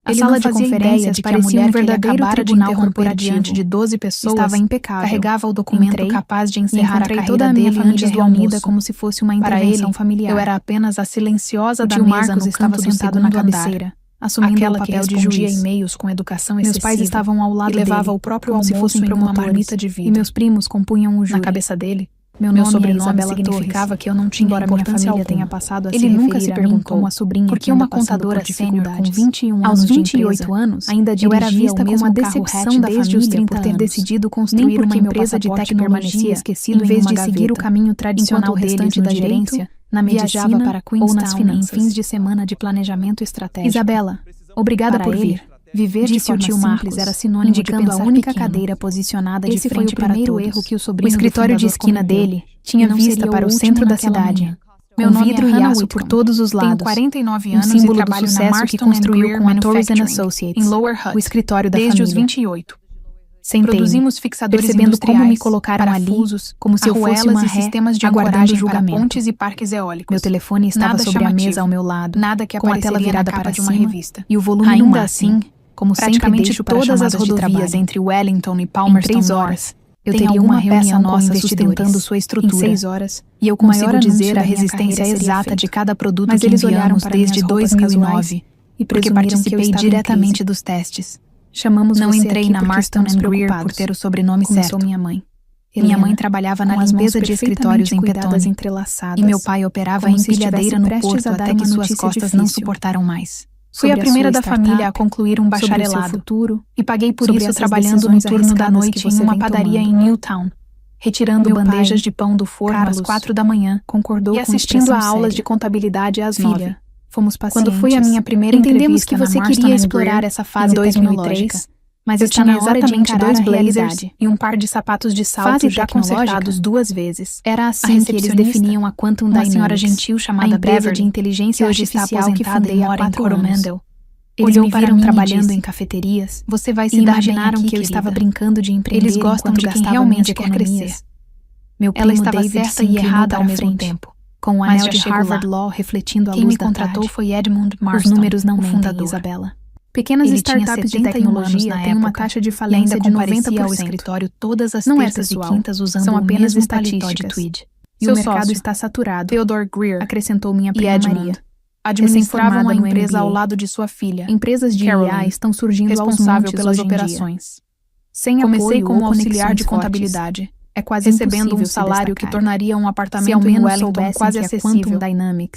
A sala de conferências parecia um verdadeiro tribunal corporativo diante de 12 pessoas. Estava impecável. Carregava o documento capaz de encerrar a carreira toda a minha família reunida como se fosse uma intervenção familiar. Eu era apenas a silenciosa da mesa no canto sentado na cabeceira, assumindo o papel de juiz. E-mails com educação excessiva. Meus pais estavam ao lado dele, levava o próprio almoço em uma marmita de vidro. E meus primos compunham o júri. Na cabeça dele, meu sobrenome significava que eu não tinha importância alguma. Tenha passado a ele nunca se perguntou como a sobrinha porque uma contadora sênior com 21 anos aos 28 anos ainda eu era vista como uma decepção da família por ter decidido construir uma empresa de tecnologia esquecido em vez de seguir o caminho tradicional restante da gerência na medicina para ou nas finanças. Em fins de semana de planejamento estratégico. Isabela, obrigada por vir. Viver de forma simples era sinônimo indicando a única cadeira posicionada de frente para todos. Esse foi o primeiro erro que o sobrinho do escritório de esquina dele tinha vista para o centro da cidade. Meu vidro e aço por todos os lados. Tenho 49 anos símbolo e trabalho do sucesso que construiu com a Torres & Associates, em Lower Hutt, o escritório da família. Desde os 28. Sentei, produzimos fixadores percebendo como me colocaram ali, como se eu fosse uma ré, sistemas de aguardando julgamento. Pontes e parques eólicos. Meu telefone estava sobre a mesa ao meu lado, com a tela virada para de uma revista. E o volume ainda assim, como praticamente sempre todas as rodovias entre Wellington e Palmerston North, eu teria uma reunião nossa sustentando sua estrutura. Em 6 horas, e eu consigo dizer a resistência exata de cada produto que enviamos desde 2009, e porque participei diretamente dos testes. Chamamos não entrei na Marston & Greer por ter o sobrenome certo. Minha mãe. Minha mãe trabalhava na limpeza de escritórios em Petone, e meu pai operava a empilhadeira no porto até que suas costas não suportaram mais. Fui a primeira da família a concluir um bacharelado e paguei por isso trabalhando no turno da noite em uma padaria em Newtown, retirando bandejas de pão do forno às 4 da manhã e assistindo a aulas de contabilidade às 9. Fomos pacientes. Quando fui a minha primeira entrevista que você queria explorar essa fase tecnológica, mas eu tinha exatamente 2 blazers e um par de sapatos de salto já consertados 2 vezes. Era assim que eles definiam a Quantum Dynamics, uma senhora gentil chamada empresa de inteligência artificial que fundei há 4 anos. Eles me viram trabalhando em cafeterias. Você vai se imaginaram que eu estava brincando de empreender. Eles gostam de quem realmente quer crescer. Meu primo ela estava certa e errada ao mesmo tempo, com o anel de Harvard Law refletindo a luz da tarde. Quem me contratou foi Edmund Marston, os números não mentem, Isabela. Pequenas startups de tecnologia têm uma taxa de falência de 90% ao escritório todas as terças e quintas usando são apenas estatísticas. E o mercado está saturado. Theodore Greer, acrescentou minha prima Maria. Administravam a empresa ao lado de sua filha. Empresas de IA estão surgindo aos montes pelas operações. Comecei como auxiliar de contabilidade. É quase recebendo um salário que tornaria um apartamento em Wellington quase acessível,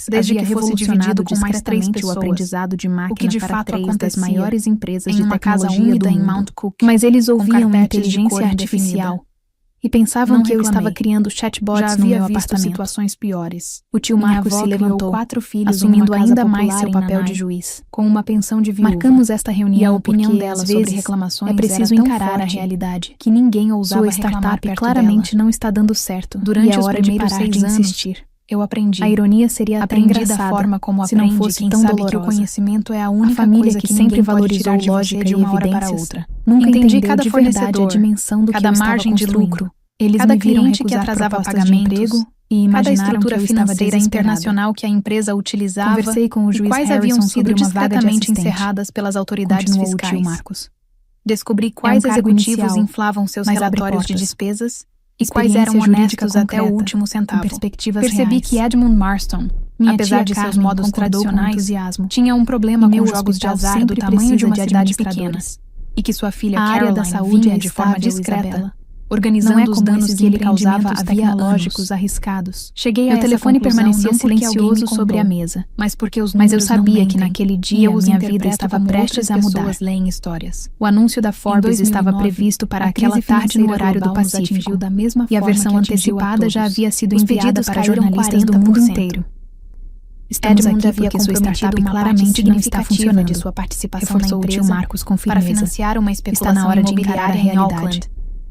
desde que fosse dividido com mais 3 pessoas, o aprendizado de máquina o que de para fato 3 das maiores empresas de tecnologia do mundo. Em Mount Cook, mas eles ouviam inteligência artificial e pensavam que eu estava criando chatbots no meu apartamento. Situações piores. O tio Marcos se levantou, 4 filhos assumindo ainda mais seu papel de juiz, com uma pensão de viúva. Marcamos esta reunião e a opinião dela sobre reclamações é preciso encarar a realidade, que ninguém ousava sua startup claramente não está dando certo. Durante os primeiros 6 anos, insistir. Eu aprendi. A ironia seria até engraçada, da forma como se não fosse quem tão sabe dolorosa. Que o conhecimento é a única família coisa que sempre valorizou lógica de uma hora para outra. Nunca entendi cada de verdade a dimensão do cada que eu margem de lucro. Eles cada me viram cliente que atrasava pagamentos e cada estrutura financeira internacional que a empresa utilizava. Conversei com o juiz quais haviam sido discretamente encerradas pelas autoridades fiscais. Marcos. Descobri quais executivos inflavam seus relatórios de despesas e quais eram honestos até o último centavo. Percebi que Edmund Marston, apesar de seus modos tradicionais, tinha um problema com jogos de azar do tamanho de uma cidade pequena, e que sua filha Caroline da saúde vinha de forma discreta, organizando os danos que ele causava havia lógicos arriscados. Cheguei meu telefone permanecia silencioso sobre a mesa, mas eu sabia que naquele dia minha vida estava prestes a mudar. Histórias. O anúncio da Forbes estava previsto para aquela tarde no horário do Pacífico, e a versão antecipada já havia sido enviada para jornalistas do mundo inteiro. Estamos Edmund aqui porque sua startup claramente não está funcionando de sua participação reforçou na empresa o tio Marcos com firmeza. Para financiar uma especulação está na hora de encarar a realidade.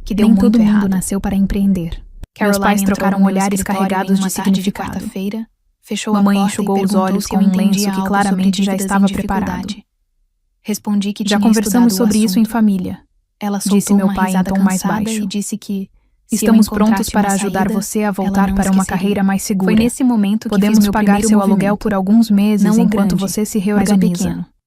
Que deu nem todo mundo nasceu para empreender. Meus pais trocaram olhares carregados de significado. Fechou mamãe enxugou os olhos com um lenço que claramente já estava preparado. Respondi que já conversamos sobre isso em família. Ela disse meu pai em tom mais baixo e disse que estamos prontos para ajudar você a voltar para uma carreira mais segura. Foi nesse momento que podemos pagar seu aluguel por alguns meses enquanto você se reorganiza.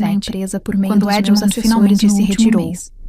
na empresa por meio quando dos meus Edmund assessores finalmente no se último retirou. mês.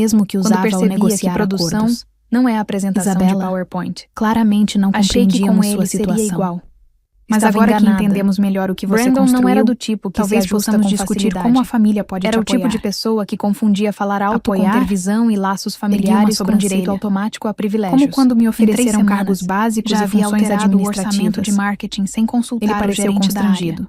mesmo que usava ao negociar produção acordos. não é a apresentação de Isabela PowerPoint. Claramente não Achei que com compreendíamos ele sua seria situação. igual. Mas Estava agora enganada. que entendemos melhor o que você Brandon construiu, não era do tipo que talvez se ajusta possamos com discutir facilidade. como a família pode Era te o tipo apoiar. de pessoa que confundia falar alto Apoiar? com ter visão e laços familiares com sobrancelha. direito automático a privilégios. Como quando me ofereceram Em 3 cargos semanas, básicos já e havia funções alterado o administrativas orçamento de marketing sem consultar Ele o pareceu gerente da área. constrangido.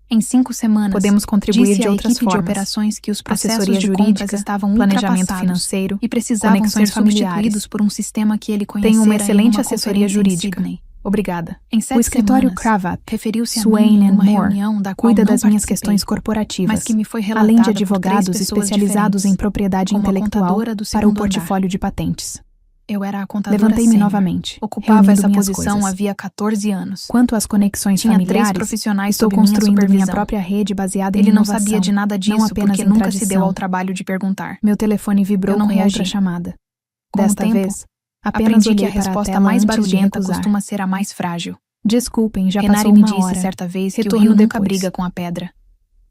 Em 5 semanas, podemos contribuir disse de à outras equipe de formas. operações que os processos Assessoria de jurídica, compras estavam planejamento ultrapassados financeiro e precisavam conexões ser familiares. substituídos por um sistema que ele conhecera Tenho uma em excelente uma assessoria conferência em jurídica. Sydney. Obrigada. Em 7 O escritório semanas, Cravath, referiu-se a Swain mim em uma Moore reunião da qual cuida não das minhas participei, questões corporativas, mas que me foi relatada além de por 3 advogados pessoas especializados em diferentes, propriedade como a intelectual contadora do para o segundo andar. portfólio de patentes. Eu era a contadora Levantei-me sênior. novamente, Ocupava reunindo essa minhas posição coisas. havia 14 anos. Quanto às conexões Tinha 3 familiares, profissionais estou sob minha construindo minha supervisão. própria rede baseada em Ele não inovação, sabia de nada disso não apenas porque em nunca se tradição. deu ao trabalho de perguntar. Meu telefone vibrou Eu não com reagi. outra chamada. Com o Desta tempo, vez, apenas aprendi olhei que a para resposta tela mais antes de barulhenta recusar. costuma ser a mais frágil. Desculpem, já Renari passou me uma disse hora. certa vez que o Retorno rio nunca depois. briga com a pedra.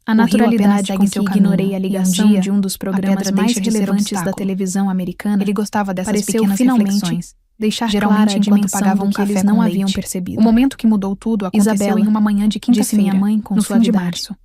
A O rio apenas naturalidade segue com seu que caminho, ignorei a e um ligação dia, de um dos a programas pedra mais deixa de ser um relevantes da obstáculo. televisão americana, Ele gostava dessas pareceu pequenas finalmente reflexões. deixar Geralmente clara a enquanto dimensão pagavam do um que eles café não com haviam leite. percebido. O momento que mudou tudo aconteceu Isabela, em uma manhã de disse minha quinta-feira, mãe com no fim de suavidade. março.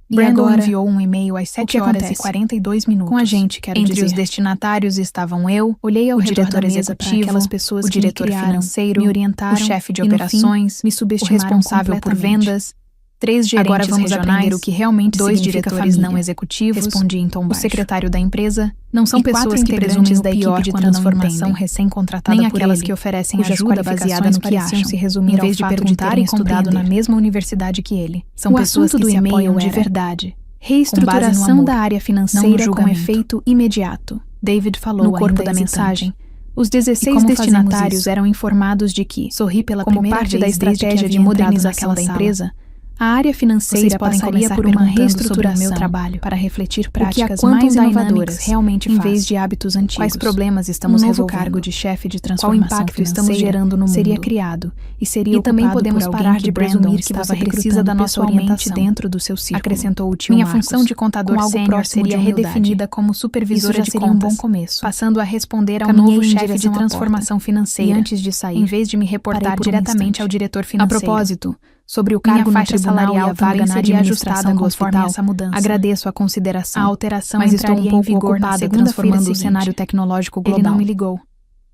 E Brandon agora, enviou um e-mail às o 7 que horas e acontece? 42 minutos. Com a gente, quero Entre dizer. os destinatários estavam eu, Olhei ao o redor diretor da mesa para executivo, aquelas pessoas o que me diretor criaram, financeiro, me orientaram o chefe de e, no operações, fim, me o subestimaram responsável por completamente. vendas, 3 gerentes Agora vamos regionais, aprender o que realmente 2 significa diretores família. não executivos, Respondi em tom o baixo. secretário da empresa, Não são e 4 pessoas que integrantes presumem da o pior equipe de quando não transformação entendem. recém-contratada Nem por aquelas ele, que oferecem cujas ajuda baseada qualificações no que pareciam acham, se resumir em ao vez de fato de perguntar terem e estudado na compreender. mesma universidade que ele. São O pessoas assunto que do se e-mail apoiam de era verdade. com base Reestruturação no amor, da área não no financeira com julgamento. efeito imediato. David falou No corpo ainda da hesitante. mensagem. Os E 16 como fazemos destinatários isso? eram informados de que, Sorri pela como primeira parte vez da desde que estratégia de havia entrado modernização naquela da sala. empresa, a área financeira Vocês podem passaria começar por uma perguntando sobre o reestruturação meu trabalho, para refletir o que a práticas Quantum mais Dynamics inovadoras realmente em faz. vez de hábitos antigos. Quais problemas estamos novo resolvendo? cargo de chefe de Qual transformação impacto estamos financeira gerando no seria mundo? criado e seria E também ocupado podemos por alguém parar que de Brandon presumir que estava você precisa recrutando da nossa pessoalmente orientação. dentro do seu círculo. Acrescentou o tio Minha Marcos. função de contador Com algo sênior próximo seria de humildade. redefinida como Isso supervisora já de seria um contas, bom começo. passando a responder ao Caminhei novo em chefe de direção à transformação porta. financeira. E antes de sair, em vez de me parei reportar por um diretamente instante. ao diretor A financeiro. propósito, Sobre o minha cargo no faixa tribunal e salarial a vaga também na seria administração ajustada do conforme hospital, essa mudança. agradeço a consideração. A alteração mas estou um entraria em pouco vigor na ocupada segunda-feira transformando o seguinte. cenário tecnológico global. Ele não me ligou.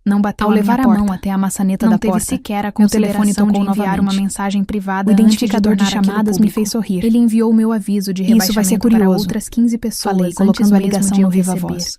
Não bateu Ao à minha levar a porta. mão até a maçaneta Não da teve porta, sequer a meu telefone consideração tocou de enviar novamente. uma mensagem privada O antes identificador de tornar aquilo chamadas me público. fez sorrir. Ele enviou o meu aviso de Isso vai rebaixamento ser para curioso. outras 15 pessoas Falei, antes colocando a mesmo ligação de eu no viva receber. voz.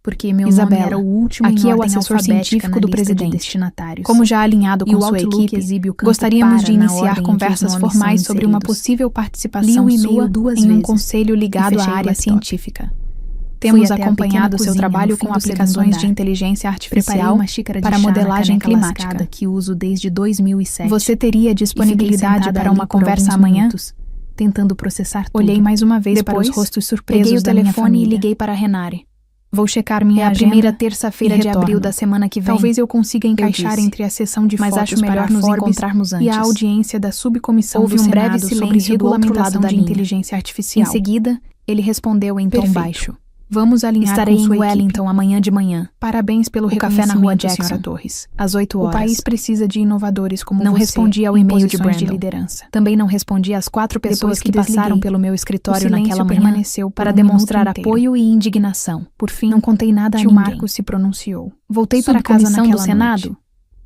Porque meu Isabela, nome era o último aqui em é o ordem assessor alfabética científico na do lista de presidente. destinatários. Como já alinhado E com o sua Outlook equipe, exibe o campo gostaríamos para de na iniciar ordem em que os conversas nomes formais são sobre uma inseridos. possível participação Li o e-mail sua duas em um vezes conselho ligado e à fechei o área laptop. científica. Fui Temos até a acompanhado pequena seu cozinha trabalho no fim com do segundo aplicações de andar. inteligência Preparei artificial uma xícara de para chá na modelagem caneca climática. lascada que uso desde 2007. Você teria disponibilidade sentada para ali uma por conversa alguns amanhã? minutos, tentando processar tudo. Olhei mais uma vez Depois, para os rostos surpresos peguei o da minha telefone e família. liguei para Renari. Vou checar minha É a agenda primeira terça-feira e de retorno. abril da semana que vem. Talvez eu consiga encaixar disse. entre a sessão de Mas fotos acho melhor para nos Forbes encontrarmos e a antes. audiência da subcomissão Houve do um breve Senado sobre silêncio do outro lado regulamentação da de linha. inteligência artificial. Em seguida, ele respondeu em tom Perfeito. baixo. Vamos alinhar Estarei com em sua Wellington amanhã de manhã. Parabéns pelo O café na rua reconhecimento, Jackson, Sra. Torres. às 8 horas. O país precisa de inovadores como Não você respondi ao em e-mail de posições Brandon. liderança. Também não respondi às 4 pessoas Depois que que passaram desliguei, pelo meu O escritório silêncio naquela manhã permaneceu por para um demonstrar minuto inteiro. apoio e indignação. Por fim, Não contei nada a tio ninguém. Marcos se pronunciou. Voltei para casa Subcomissão naquela do Senado. noite.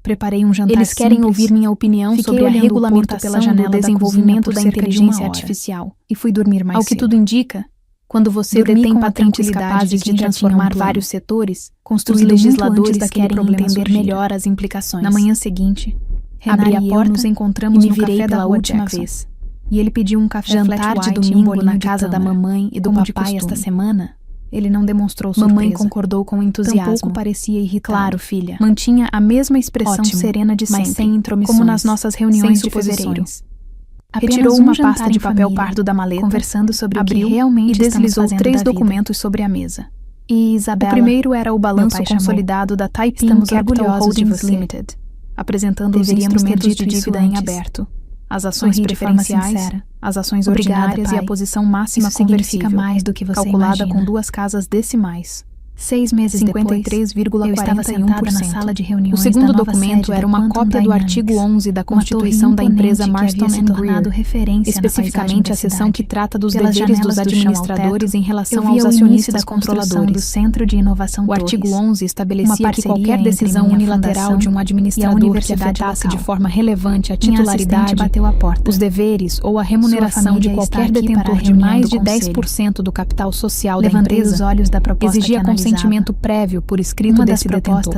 Preparei um jantar Eles querem simples. ouvir minha opinião Fiquei sobre a olhando o regulamentação porto pela janela do da desenvolvimento cozinha da por cerca de inteligência 1 hora. artificial E fui dormir mais Ao que cedo. tudo indica, Quando você dormi detém com a patentes tranquilidade capazes de de quem já tinha um transformar plano, vários setores, os construído muito legisladores antes daquele querem problema entender surgir. melhor as implicações. Na manhã seguinte, Renari abri a e eu porta nos e encontramos me no virei café da pela rua última Jackson. vez. E ele pediu um café Jantar flat de white e um domingo bolinho na de casa da tâmara. mamãe e do Como meu de pai costume. esta semana. Ele não demonstrou surpresa. Mamãe concordou com entusiasmo. Tampouco parecia irritado. Claro, filha. Mantinha a mesma expressão Ótimo, serena de mas sempre, sem intromissões, como nas nossas reuniões sem de fevereiro. suposições. Retirou Apenas uma jantar pasta de em papel família, pardo da maleta, conversando sobre abriu o que realmente e estamos deslizou fazendo 3 da vida. documentos sobre a mesa. E O Isabela, primeiro era o balanço meu pai consolidado da Taiping Estamos Capital orgulhosos de Holdings você. Limited, apresentando os Deveríamos ter instrumentos de dito isso dívida em antes. aberto, as ações Sorri de forma preferenciais, sincera. as ações Obrigada, ordinárias e a pai. posição máxima Isso significa conversível, mais do que você calculada imagina. com 2 casas decimais. 6 meses depois, 53,41%. Eu estava sentada na sala de reuniões. O segundo documento era uma cópia do artigo 11 da Constituição da empresa Marston & Greer, especificamente a seção que trata dos deveres dos administradores em relação aos acionistas controladores. Do Centro de Inovação o artigo 11 estabelecia que qualquer decisão unilateral de um administrador que afetasse de forma relevante a titularidade, os deveres ou a remuneração de qualquer detentor de mais de 10% do capital social da empresa exigia consentimento prévio por escrito desse detentor.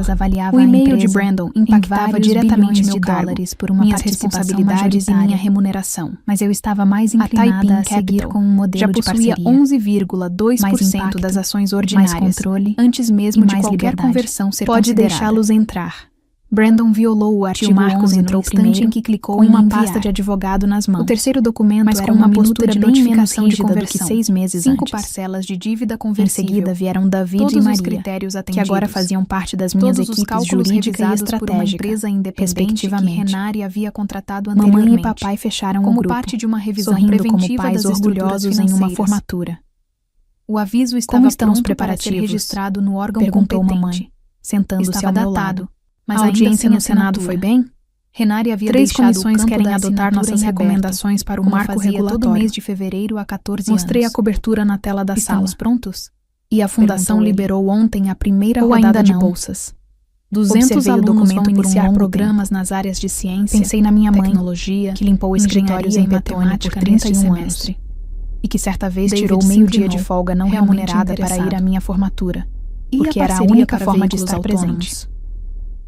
O e-mail de Brandon impactava diretamente meu cargo, minhas responsabilidades e minha remuneração. Mas eu estava mais inclinada a seguir com um modelo de parceria. Já possuía 11,2% das ações ordinárias, antes mesmo de qualquer conversão ser Pode considerada. deixá-los entrar. Brandon violou o artigo 11 no instante em que clicou em uma pasta de advogado nas mãos. O terceiro documento mas era com uma postura minuta bem de menos notificação de rígida do que conversão. 6 meses 5 antes. parcelas de dívida Em conversível. seguida vieram David Todos e os Maria, critérios que atendidos. agora faziam parte das minhas Todos os equipes cálculos jurídica e revisados por uma estratégica, empresa independente que respectivamente. Renari havia contratado anteriormente. Mamãe e papai fecharam como o grupo, parte de uma revisão sorrindo como preventiva pais das orgulhosos em estruturas uma financeiras. formatura. O aviso estava Como estão os pronto para ser preparativos? registrado no órgão Perguntou competente. mamãe, sentando-se Estava ao meu datado, lado. mas A ainda audiência sem no Senado assinatura. foi bem? Renari havia 3 deixado comissões o campo querem da adotar assinatura nossas em aberto, recomendações para o como marco fazia todo regulatório. mês de fevereiro há 14 Mostrei a anos. cobertura na tela da Estamos sala. prontos? E a fundação Perguntou ele. liberou ontem a primeira Ou rodada ainda de não? bolsas. 200 Observei o alunos documento vão por iniciar longo programas nas áreas de ciência, Pensei na minha mãe, tecnologia, que limpou escritórios engenharia em e Petone matemática por 31 neste anos. semestre. E que certa vez David tirou se meio-dia inclinou, de folga não realmente remunerada para ir à interessado. minha formatura, E porque a era a parceria única para forma de veículos estar presente. autônomos?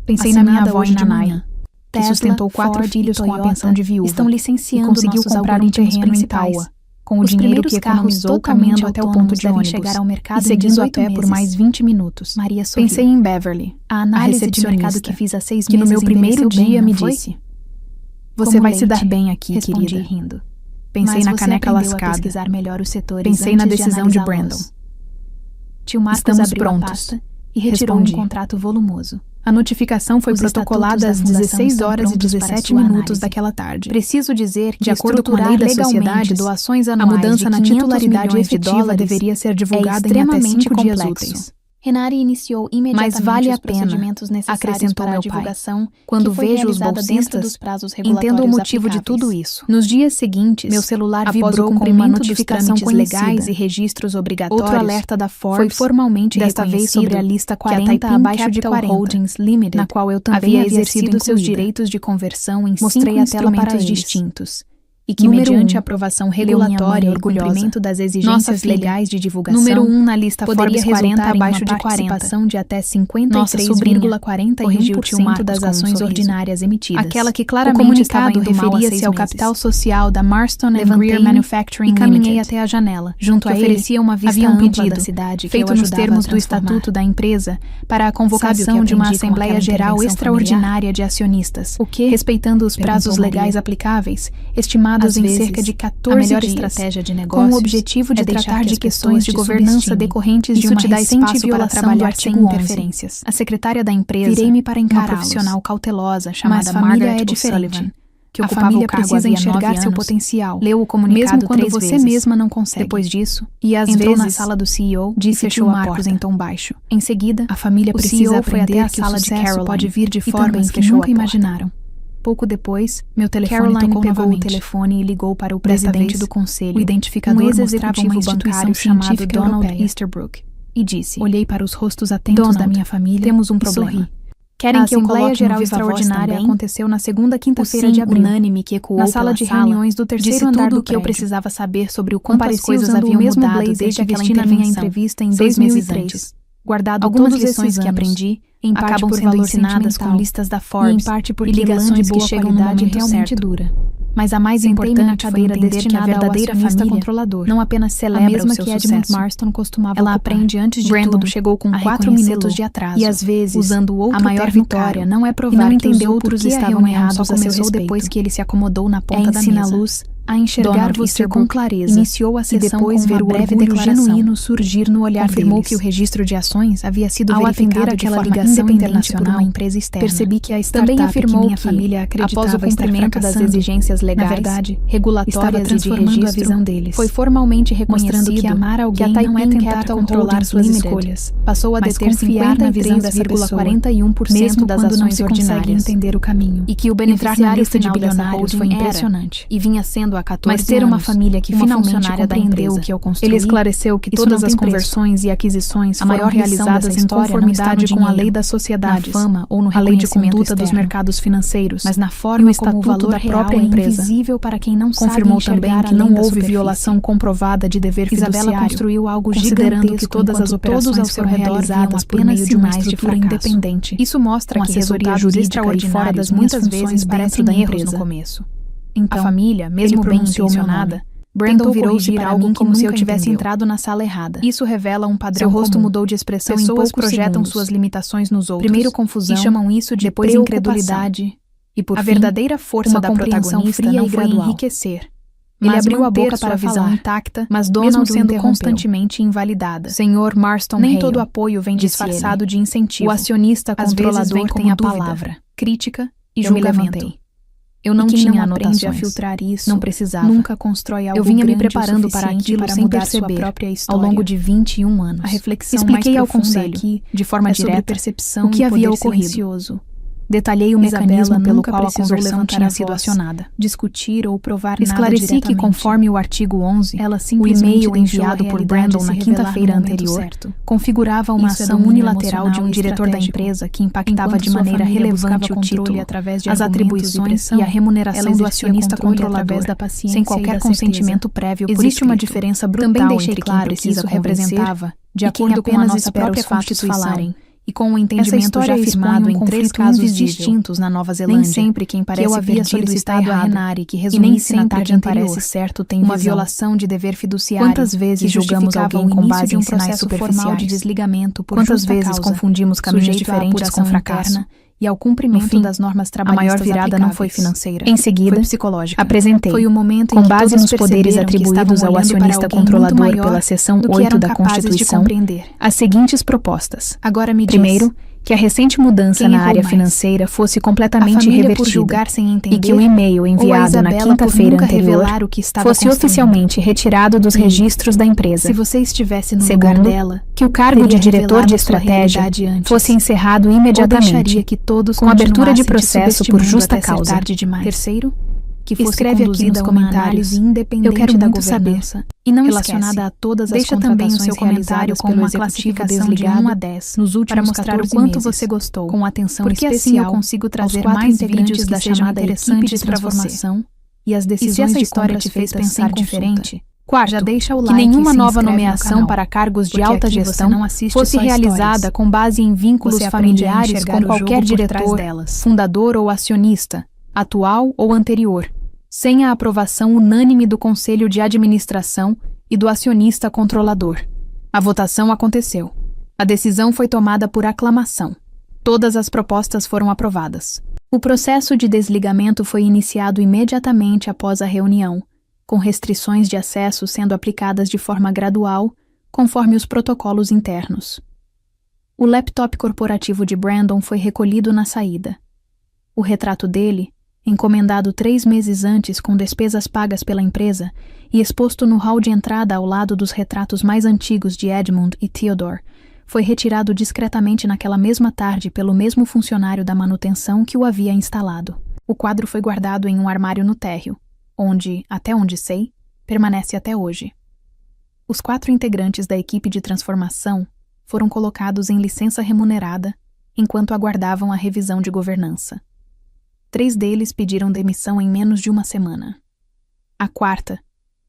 Pensei na minha Assinada avó e hoje de Nanai, manhã. que Tesla, sustentou 4 Ford filhos e com a Toyota pensão de viúva estão e licenciando conseguiu nossos comprar um algoritmos terreno em principais. Taua, com o Os dinheiro primeiros que carros economizou totalmente caminhando até o ponto autônomos de devem ônibus chegar ao mercado e em seguindo a 18 pé por meses. mais 20 minutos. Maria sorriu. Pensei em Beverly, A a análise de recepcionista, mercado que fiz há 6 que no meses meu primeiro envelheceu bem, dia não me foi? disse: "Você Como vai se dar leite", bem aqui, respondi querida." rindo. Pensei Mas na você caneca aprendeu a lascada. pesquisar melhor os setores Pensei na antes de decisão de analisá-los. Brandon. Tio Marcos Estamos abriu a prontos, pasta e retirou respondi. um contrato volumoso. A notificação foi Os protocolada estatutos às da fundação 16 estão horas e prontos para 17 sua minutos análise. daquela tarde. Preciso dizer que De acordo com a lei da estruturar sociedade, legalmente doações a anuais mudança de na 500 titularidade milhões de efetiva dólares deveria ser divulgada em até extremamente 5 dias complexo. úteis. Renari iniciou imediatamente Mas vale a os pena, procedimentos necessários acrescentou para a meu pai. divulgação, Quando que foi vejo os realizada dentro bolsistas, dos prazos regulatórios entendo o motivo de aplicáveis. tudo isso. Nos dias seguintes, Meu celular após vibrou o com cumprimento uma dos notificação trâmites legais conhecida. e registros obrigatórios, Outro alerta da foi Forbes, formalmente desta vez reconhecido sobre a lista que a 40 Taiping abaixo de Capital 40, Holdings Limited, na qual eu também havia havia exercido sido seus incluída. direitos de conversão em Mostrei 5 a tela para instrumentos eles. distintos. E que, Número mediante 1, aprovação leu minha mãe regulatória e orgulhosa. cumprimento das Nossa exigências filha, legais de divulgação, número 1 na lista poderia Forbes 40 resultar em abaixo uma de 40. participação de até 53,41% Nossa sobrinha, corrigiu tio Marcos das com um ações sorriso. ordinárias emitidas. Aquela que O claramente estava comunicado indo mal há 6 referia-se ao meses. capital social da Marston & Greer Levantei-me Manufacturing e caminhei Limited. até a janela. Junto que a ele, oferecia uma vista havia um ampla pedido, da cidade que feito eu nos ajudava termos a do transformar. estatuto da empresa, para a Sabe convocação o que de uma aprendi com Assembleia aquela Geral intervenção extraordinária de acionistas, O quê? respeitando os Perguntou prazos legais Maria. aplicáveis, estimados Às em vezes, cerca de a 14 melhor dias, estratégia de com negócios o objetivo de é deixar tratar que de as questões pessoas de te governança subestime. decorrentes de Isso uma te dá recente espaço para violação trabalhar do artigo sem 11. interferências. A secretária da empresa, Virei-me para uma encará-los. profissional cautelosa Mas chamada família Margaret é diferente. O'Sullivan, que A ocupava família o cargo precisa havia enxergar 9 seu anos, potencial, leu o comunicado mesmo quando 3 você vezes. mesma não consegue. Depois disso, e às entrou vezes, na sala do CEO disse e fechou tio a Marcos porta. em tom baixo. Em seguida, A família o precisa CEO foi até aprender a que o sala de sucesso Caroline pode vir de e formas também que fechou nunca a porta. imaginaram. Pouco depois, meu telefone Caroline tocou pegou novamente. o telefone e ligou para o Desta presidente vez, do conselho, o identificador um mostrava ex-executivo uma instituição bancário chamado científica Donald europeia. Easterbrook, e disse: Olhei para os rostos atentos Donald, da minha família temos um e problema. sorri. Querem A que eu Assembleia coloque Geral no Viva Voz Extraordinária também? aconteceu na segunda quinta-feira O de sim abril. unânime que ecoou Na sala de pela reuniões do terceiro disse andar tudo do o que eu prédio. precisava saber sobre o Quantas compareci coisas usando haviam o mesmo mudado blazer desde que aquela vesti na minha intervenção, entrevista em 6 meses 2003. antes. Guardado Algumas todas as lições lições que anos, aprendi, em parte acabam por sendo valor ensinadas com sentimental, listas da e Forbes em parte porque ligações lã de que boa chegam no qualidade momento realmente certo. dura. Mas a mais Sentei-me na importante foi cadeira entender que a destinada ao verdadeira acionista família controlador, não apenas a celebra mesma o seu que Edmund sucesso. Marston costumava Ela ocupar. aprende antes de Brandon tudo chegou com a 4 reconhecê-lo, minutos de atraso. e às vezes, usando outro a maior terno vitória caro, não é e provar não que os entendeu outros por que estavam a reunião errados só a seu começou respeito. depois que ele se acomodou na É ponta da ensina mesa. luz a enxergar você com clareza, iniciou a sessão e depois com ver o breve orgulho declaração genuíno surgir no olhar confirmou deles. que o registro de ações havia sido Ao verificado atender de aquela forma ligação independente por internacional, uma empresa externa. percebi que a Também startup afirmou que minha que, família acreditava após o cumprimento estar das fracassando, exigências legais, na verdade, estava regulatórias e de transformando registro, a visão deles, foi formalmente mostrando reconhecido que amar alguém que a não é Taiping tentar Capital controlar Holdings suas Limited escolhas, passou a mas deter confiar na visão dessa pessoa, 53,41% mesmo das quando não ações se consegue ordinárias, entender o caminho. e que o Entrar na beneficiário lista de final dessa bilionários foi holding era, impressionante. e vinha sendo há 14 Mas ter uma anos, família que uma finalmente funcionária da compreendeu empresa. o que eu construí, Ele esclareceu que isso todas não as tem preço. conversões e aquisições A maior foram lição realizadas dessa em história não está conformidade no com a lei dinheiro, das sociedades, na fama ou no a lei de reconhecimento conduta dos externo, mercados financeiros, mas na e forma o como o estatuto valor da própria real é empresa. invisível para quem não Confirmou sabe também enxergar que além não da houve superfície. violação comprovada de dever Isabela fiduciário, construiu algo considerando gigantesco que todas as enquanto operações todos ao seu foram redor realizadas viam por apenas meio de uma sinais de estrutura fracasso. independente. Isso mostra com que assessoria resultados jurídica e fora das extraordinários minhas muitas vezes funções parecem dentro da erros empresa. no começo. Então, A família, mesmo ele bem pronunciou meu intencionada, nome. Brandon Tentou virou-se corrigir para algo mim que como se eu nunca tivesse entendeu. entrado na sala errada. Isso revela um padrão Seu rosto comum. mudou de expressão em Pessoas poucos projetam segundos. suas limitações nos outros. Primeiro confusão, e chamam isso de depois preocupação. incredulidade, e por A fim, verdadeira força uma da compreensão protagonista fria não e foi gradual. enriquecer. Ele Mas abriu a manter boca sua para visão falar, intacta, mas mesmo Donald o sendo interrompeu. constantemente invalidada. Senhor Marston Nem Hale, todo apoio vem disse disfarçado ele. de incentivo. O acionista Às vezes controlador vem tem como a dúvida, palavra, crítica e eu me julgamento. levantei. Eu não E quem tinha não aprende anotações. a filtrar isso, Não precisava. nunca constrói algo Eu vinha me grande o preparando para suficiente aquilo para sem mudar sua perceber, própria ao história. longo de 21 anos. A reflexão Expliquei mais ao profunda conselho, aqui de forma é sobre direta, percepção o que e havia poder ocorrido. silencioso. Detalhei o Isabela mecanismo pelo nunca qual a precisou conversão levantar tinha a sido voz, acionada. discutir ou provar Esclareci nada que, diretamente. conforme o artigo 11, Ela o simplesmente e-mail deixou enviado a por realidade Brandon se na revelar quinta-feira no momento anterior certo. configurava uma Isso é ação domínio unilateral de um emocional e diretor da estratégico. empresa que impactava Enquanto de sua maneira família buscava relevante o controle título, através de as argumentos e atribuições pressão, e a remuneração ela do exercia acionista controle controlador, através da paciência sem e qualquer da consentimento certeza. prévio por Existe uma escrito. diferença brutal Também deixei entre claro quem que precisa isso convencer representava, de e quem acordo com a apenas nossa espera própria os fatos Constituição, falarem. e com o Essa entendimento história já expõe firmado um em 3 conflito casos invisível. distintos na Nova Zelândia, Nem sempre quem que parece eu havia perdido está solicitado a errado, Renari que e nem resumisse na sempre tarde quem anterior. parece certo tem Uma visão. violação de dever fiduciário. Quantas vezes que julgamos justificava alguém o com início base de um em sinais processo formal de superficiais? desligamento por Quantas justa vezes causa, confundimos caminhos sujeito à diferentes com apuração fracasso? interna e ao cumprimento No fim, das normas A trabalhistas maior virada não foi aplicáveis. financeira. Em seguida, foi psicológica. apresentei, Foi o momento com em que base todos nos poderes perceberam que atribuídos estavam ao olhando para acionista alguém muito controlador maior pela seção do que 8 eram da capazes de Constituição, compreender. as seguintes propostas. Agora me diz, Primeiro, que a recente mudança quem na errou área mais? financeira fosse A completamente família por revertida julgar sem entender, e que o e-mail ou a enviado na Isabela por quinta-feira nunca anterior revelar o que estava fosse construindo. oficialmente retirado dos E, registros da empresa. Se você estivesse no Segundo, lugar dela, que o cargo de teria diretor de revelado sua estratégia realidade antes, fosse encerrado ou imediatamente, deixaria que todos com abertura de continuassem te processo por subestimando justa até ser causa. tarde demais. Terceiro, que fosse escreve aqui conduzida nos uma comentários. análise independente Eu quero da muito saber. governança E não relacionada esquece, a todas as deixa também o contratações seu comentário realizadas com pelo uma executivo classificação desligado de 1 a 10 nos últimos para mostrar o 14 quanto meses, você gostou, com atenção porque especial assim eu consigo trazer aos 4 mais integrantes vídeos da da chamada equipe interessantes de para você. transformação E as e se decisões essa de história compras te fez feitas pensar sem diferente. consulta. Quarto, Já deixa o que like nenhuma e se nova inscreve no nomeação canal, para cargos de porque alta aqui você gestão não assiste fosse só realizada histórias. com base em vínculos Você aprende a familiares enxergar com o jogo qualquer por trás diretor, delas. fundador ou acionista, atual ou anterior, sem a aprovação unânime do Conselho de Administração e do acionista controlador. A votação aconteceu. A decisão foi tomada por aclamação. Todas as propostas foram aprovadas. O processo de desligamento foi iniciado imediatamente após a reunião, com restrições de acesso sendo aplicadas de forma gradual, conforme os protocolos internos. O laptop corporativo de Brandon foi recolhido na saída. O retrato dele, encomendado 3 meses antes com despesas pagas pela empresa e exposto no hall de entrada ao lado dos retratos mais antigos de Edmund e Theodore, foi retirado discretamente naquela mesma tarde pelo mesmo funcionário da manutenção que o havia instalado. O quadro foi guardado em um armário no térreo, onde, até onde sei, permanece até hoje. Os 4 integrantes da equipe de transformação foram colocados em licença remunerada enquanto aguardavam a revisão de governança. 3 deles pediram demissão em menos de 1 semana. A quarta,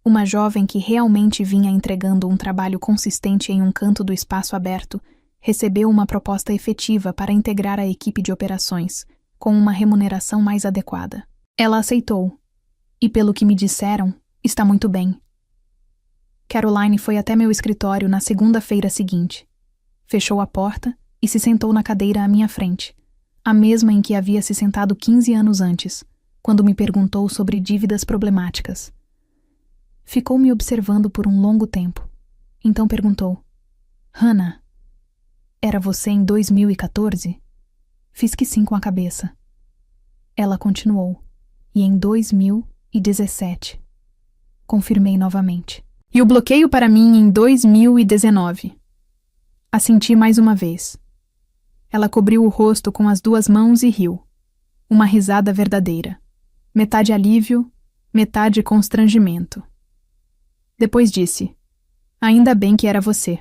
uma jovem que realmente vinha entregando um trabalho consistente em um canto do espaço aberto, recebeu uma proposta efetiva para integrar a equipe de operações, com uma remuneração mais adequada. Ela aceitou, e pelo que me disseram, está muito bem. Caroline foi até meu escritório na segunda-feira seguinte. Fechou a porta e se sentou na cadeira à minha frente, a mesma em que havia se sentado 15 anos antes, quando me perguntou sobre dívidas problemáticas. Ficou me observando por um longo tempo. Então perguntou: Hannah, era você em 2014? Fiz que sim com a cabeça. Ela continuou: e em 2017. Confirmei novamente. E o bloqueio para mim em 2019. Assenti mais uma vez. Ela cobriu o rosto com as 2 mãos e riu. Uma risada verdadeira. Metade alívio, metade constrangimento. Depois disse: ainda bem que era você.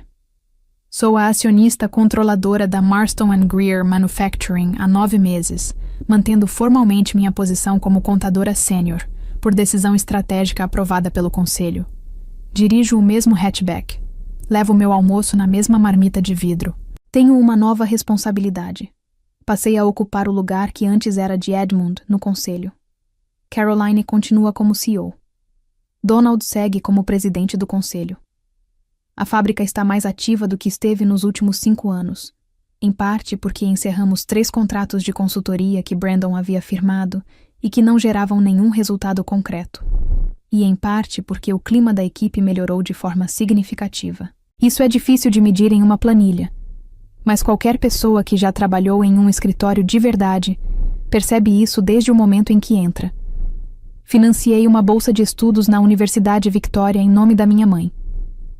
Sou a acionista controladora da Marston & Greer Manufacturing há 9 meses, mantendo formalmente minha posição como contadora sênior, por decisão estratégica aprovada pelo Conselho. Dirijo o mesmo hatchback. Levo meu almoço na mesma marmita de vidro. Tenho uma nova responsabilidade. Passei a ocupar o lugar que antes era de Edmund no Conselho. Caroline continua como CEO. Donald segue como presidente do Conselho. A fábrica está mais ativa do que esteve nos últimos 5 anos, em parte porque encerramos 3 contratos de consultoria que Brandon havia firmado e que não geravam nenhum resultado concreto, e em parte porque o clima da equipe melhorou de forma significativa. Isso é difícil de medir em uma planilha, mas qualquer pessoa que já trabalhou em um escritório de verdade percebe isso desde o momento em que entra. Financiei uma bolsa de estudos na Universidade Victoria em nome da minha mãe.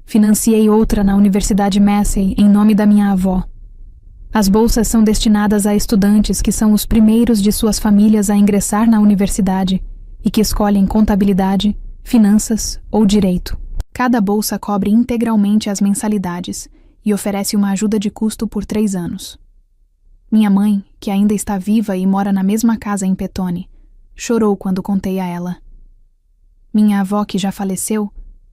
Financiei outra na Universidade Massey em nome da minha avó. As bolsas são destinadas a estudantes que são os primeiros de suas famílias a ingressar na universidade e que escolhem contabilidade, finanças ou direito. Cada bolsa cobre integralmente as mensalidades e oferece uma ajuda de custo por 3 anos. Minha mãe, que ainda está viva e mora na mesma casa em Petone, chorou quando contei a ela. Minha avó, que já faleceu,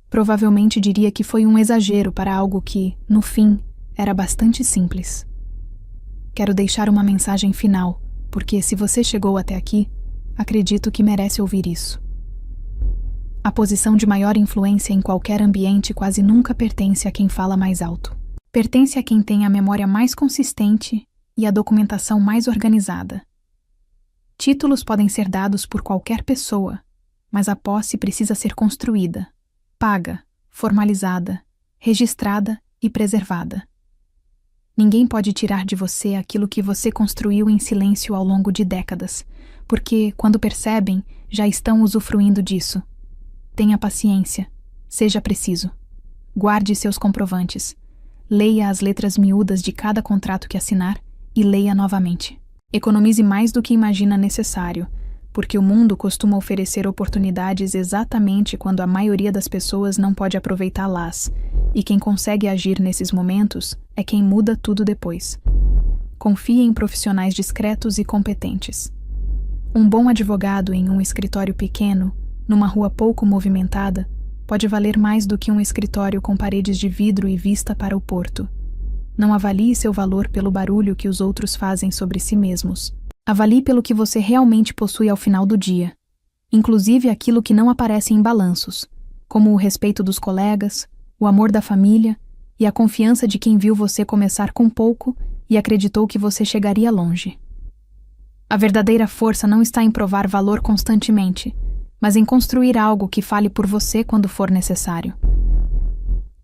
provavelmente diria que foi um exagero para algo que, no fim, era bastante simples. Quero deixar uma mensagem final, porque se você chegou até aqui, acredito que merece ouvir isso. A posição de maior influência em qualquer ambiente quase nunca pertence a quem fala mais alto. Pertence a quem tem a memória mais consistente e a documentação mais organizada. Títulos podem ser dados por qualquer pessoa, mas a posse precisa ser construída, paga, formalizada, registrada e preservada. Ninguém pode tirar de você aquilo que você construiu em silêncio ao longo de décadas, porque, quando percebem, já estão usufruindo disso. Tenha paciência, seja preciso. Guarde seus comprovantes. Leia as letras miúdas de cada contrato que assinar e leia novamente. Economize mais do que imagina necessário, porque o mundo costuma oferecer oportunidades exatamente quando a maioria das pessoas não pode aproveitá-las, e quem consegue agir nesses momentos é quem muda tudo depois. Confie em profissionais discretos e competentes. Um bom advogado em um escritório pequeno, numa rua pouco movimentada, pode valer mais do que um escritório com paredes de vidro e vista para o porto. Não avalie seu valor pelo barulho que os outros fazem sobre si mesmos. Avalie pelo que você realmente possui ao final do dia, inclusive aquilo que não aparece em balanços, como o respeito dos colegas, o amor da família e a confiança de quem viu você começar com pouco e acreditou que você chegaria longe. A verdadeira força não está em provar valor constantemente, mas em construir algo que fale por você quando for necessário.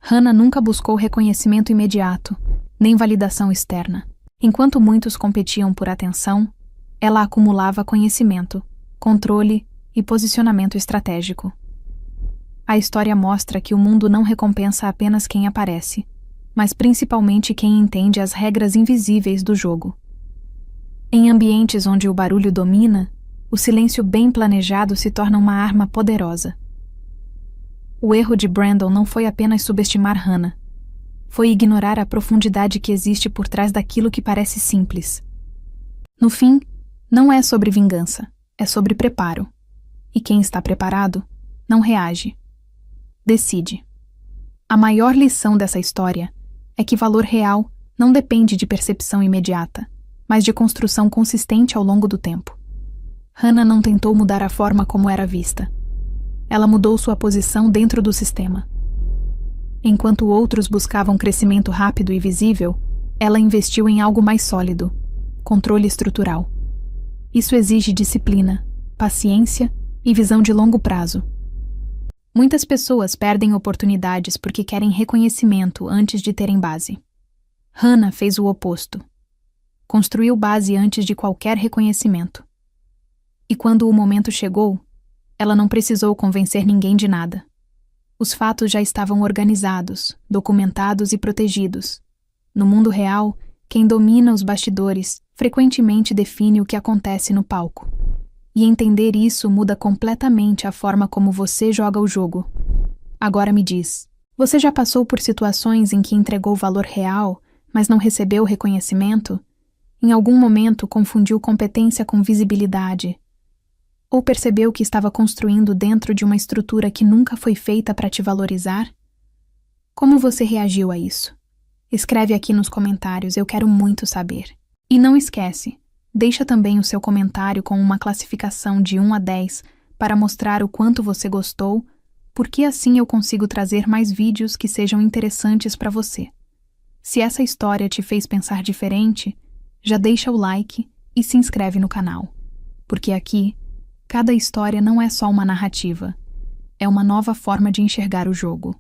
Hannah nunca buscou reconhecimento imediato, nem validação externa. Enquanto muitos competiam por atenção, ela acumulava conhecimento, controle e posicionamento estratégico. A história mostra que o mundo não recompensa apenas quem aparece, mas principalmente quem entende as regras invisíveis do jogo. Em ambientes onde o barulho domina, o silêncio bem planejado se torna uma arma poderosa. O erro de Brandon não foi apenas subestimar Hannah. Foi ignorar a profundidade que existe por trás daquilo que parece simples. No fim, não é sobre vingança, é sobre preparo. E quem está preparado, não reage. Decide. A maior lição dessa história é que valor real não depende de percepção imediata, mas de construção consistente ao longo do tempo. Hannah não tentou mudar a forma como era vista. Ela mudou sua posição dentro do sistema. Enquanto outros buscavam crescimento rápido e visível, ela investiu em algo mais sólido, controle estrutural. Isso exige disciplina, paciência e visão de longo prazo. Muitas pessoas perdem oportunidades porque querem reconhecimento antes de terem base. Hannah fez o oposto. Construiu base antes de qualquer reconhecimento. E quando o momento chegou, ela não precisou convencer ninguém de nada. Os fatos já estavam organizados, documentados e protegidos. No mundo real, quem domina os bastidores frequentemente define o que acontece no palco. E entender isso muda completamente a forma como você joga o jogo. Agora me diz, você já passou por situações em que entregou valor real, mas não recebeu reconhecimento? Em algum momento confundiu competência com visibilidade? Ou percebeu que estava construindo dentro de uma estrutura que nunca foi feita para te valorizar? Como você reagiu a isso? Escreve aqui nos comentários, eu quero muito saber. E não esquece, deixa também o seu comentário com uma classificação de 1 a 10 para mostrar o quanto você gostou, porque assim eu consigo trazer mais vídeos que sejam interessantes para você. Se essa história te fez pensar diferente, já deixa o like e se inscreve no canal. Porque aqui, cada história não é só uma narrativa, é uma nova forma de enxergar o jogo.